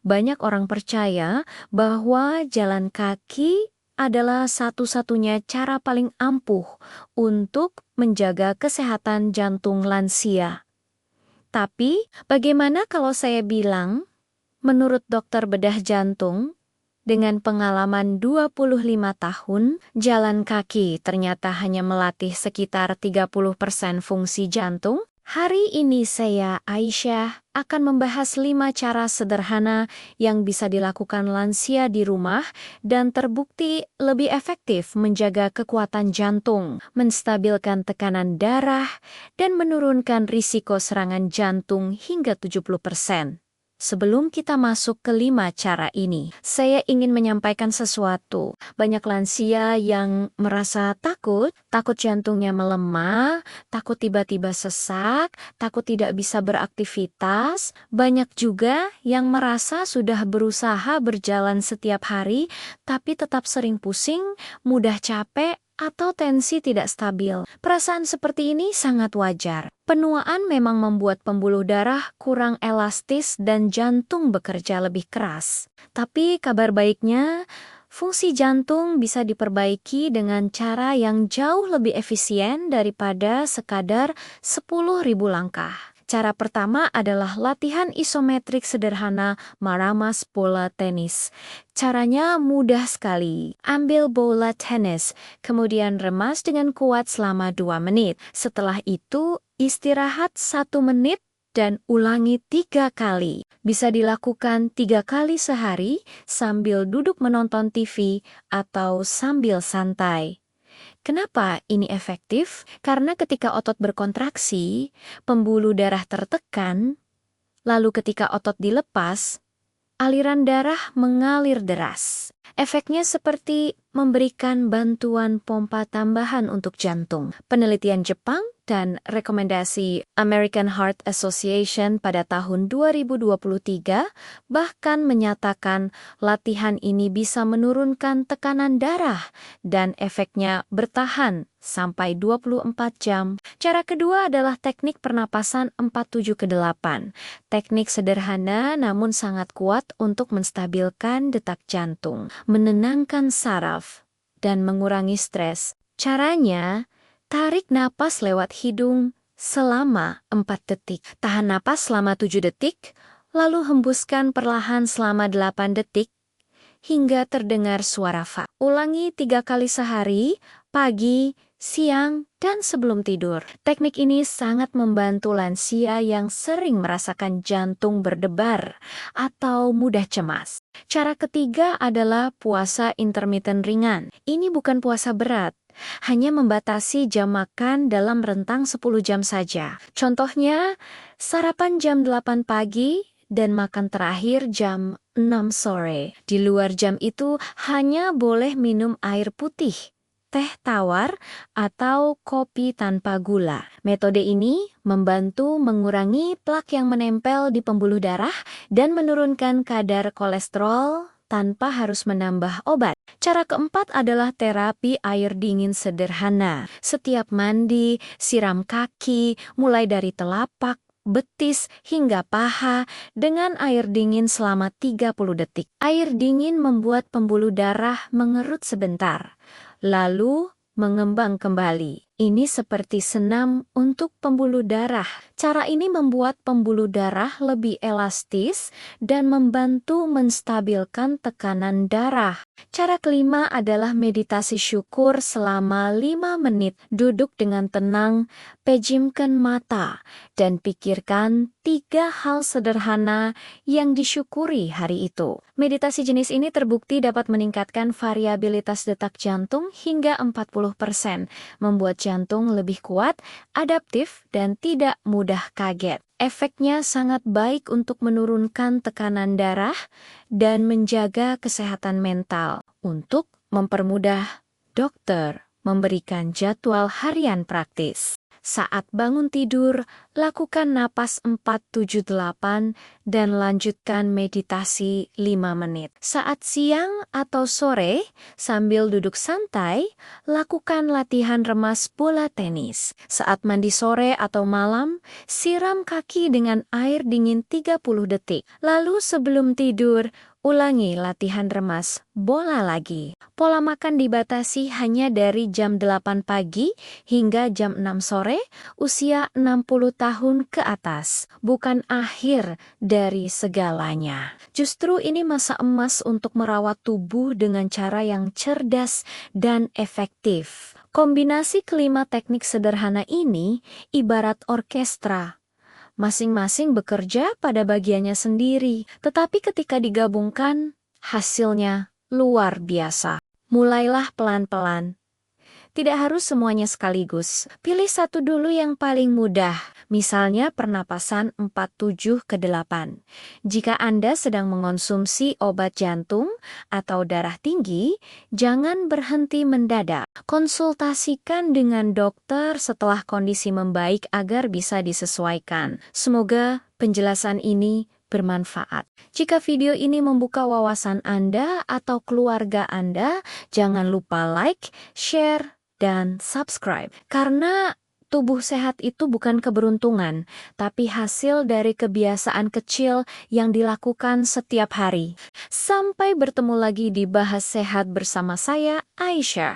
Banyak orang percaya bahwa jalan kaki adalah satu-satunya cara paling ampuh untuk menjaga kesehatan jantung lansia. Tapi, bagaimana kalau saya bilang, menurut dokter bedah jantung, dengan pengalaman 25 tahun, jalan kaki ternyata hanya melatih sekitar 30% fungsi jantung? Hari ini saya, Aisyah, akan membahas 5 cara sederhana yang bisa dilakukan lansia di rumah dan terbukti lebih efektif menjaga kekuatan jantung, menstabilkan tekanan darah, dan menurunkan risiko serangan jantung hingga 70%. Sebelum kita masuk ke 5 cara ini, saya ingin menyampaikan sesuatu. Banyak lansia yang merasa takut jantungnya melemah, takut tiba-tiba sesak, takut tidak bisa beraktivitas. Banyak juga yang merasa sudah berusaha berjalan setiap hari, tapi tetap sering pusing, mudah capek, atau tensi tidak stabil. Perasaan seperti ini sangat wajar. Penuaan memang membuat pembuluh darah kurang elastis dan jantung bekerja lebih keras. Tapi kabar baiknya, fungsi jantung bisa diperbaiki dengan cara yang jauh lebih efisien daripada sekadar 10.000 langkah. Cara pertama adalah latihan isometrik sederhana meramas bola tenis. Caranya mudah sekali. Ambil bola tenis, kemudian remas dengan kuat selama 2 menit. Setelah itu, istirahat 1 menit dan ulangi 3 kali. Bisa dilakukan 3 kali sehari sambil duduk menonton TV atau sambil santai. Kenapa ini efektif? Karena ketika otot berkontraksi, pembuluh darah tertekan, lalu ketika otot dilepas, aliran darah mengalir deras. Efeknya seperti memberikan bantuan pompa tambahan untuk jantung. Penelitian Jepang dan rekomendasi American Heart Association pada tahun 2023 bahkan menyatakan latihan ini bisa menurunkan tekanan darah dan efeknya bertahan sampai 24 jam. Cara kedua adalah teknik pernapasan 4-7-8. Teknik sederhana namun sangat kuat untuk menstabilkan detak jantung, menenangkan saraf, dan mengurangi stres. Caranya, tarik napas lewat hidung selama 4 detik. Tahan napas selama 7 detik, lalu hembuskan perlahan selama 8 detik hingga terdengar suara fa. Ulangi 3 kali sehari, pagi, siang, dan sebelum tidur. Teknik ini sangat membantu lansia yang sering merasakan jantung berdebar atau mudah cemas. Cara ketiga adalah puasa intermittent ringan. Ini bukan puasa berat, hanya membatasi jam makan dalam rentang 10 jam saja. Contohnya, sarapan jam 8 pagi dan makan terakhir jam 6 sore. Di luar jam itu hanya boleh minum air putih, teh tawar, atau kopi tanpa gula. Metode ini membantu mengurangi plak yang menempel di pembuluh darah dan menurunkan kadar kolesterol tanpa harus menambah obat. Cara keempat adalah terapi air dingin sederhana. Setiap mandi, siram kaki, mulai dari telapak, betis, hingga paha dengan air dingin selama 30 detik. Air dingin membuat pembuluh darah mengerut sebentar, lalu mengembang kembali. Ini seperti senam untuk pembuluh darah. Cara ini membuat pembuluh darah lebih elastis dan membantu menstabilkan tekanan darah. Cara kelima adalah meditasi syukur selama 5 menit. Duduk dengan tenang, pejamkan mata, dan pikirkan 3 hal sederhana yang disyukuri hari itu. Meditasi jenis ini terbukti dapat meningkatkan variabilitas detak jantung hingga 40%, membuat jantung lebih kuat, adaptif, dan tidak mudah kaget. Efeknya sangat baik untuk menurunkan tekanan darah dan menjaga kesehatan mental. Untuk mempermudah, dokter memberikan jadwal harian praktis. Saat bangun tidur, lakukan napas 4-7-8 dan lanjutkan meditasi 5 menit. Saat siang atau sore, sambil duduk santai, lakukan latihan remas bola tenis. Saat mandi sore atau malam, siram kaki dengan air dingin 30 detik. Lalu sebelum tidur, ulangi latihan remas bola lagi. Pola makan dibatasi hanya dari jam 8 pagi hingga jam 6 sore, usia 60 tahun ke atas. Bukan akhir dari segalanya. Justru ini masa emas untuk merawat tubuh dengan cara yang cerdas dan efektif. Kombinasi kelima teknik sederhana ini ibarat orkestra. Masing-masing bekerja pada bagiannya sendiri, tetapi ketika digabungkan, hasilnya luar biasa. Mulailah pelan-pelan. Tidak harus semuanya sekaligus. Pilih satu dulu yang paling mudah, misalnya pernapasan 4-7-8. Jika Anda sedang mengonsumsi obat jantung atau darah tinggi, jangan berhenti mendadak. Konsultasikan dengan dokter setelah kondisi membaik agar bisa disesuaikan. Semoga penjelasan ini bermanfaat. Jika video ini membuka wawasan Anda atau keluarga Anda, jangan lupa like, share, dan subscribe. Karena tubuh sehat itu bukan keberuntungan, tapi hasil dari kebiasaan kecil yang dilakukan setiap hari. Sampai bertemu lagi di Bahas Sehat bersama saya, Aisyah.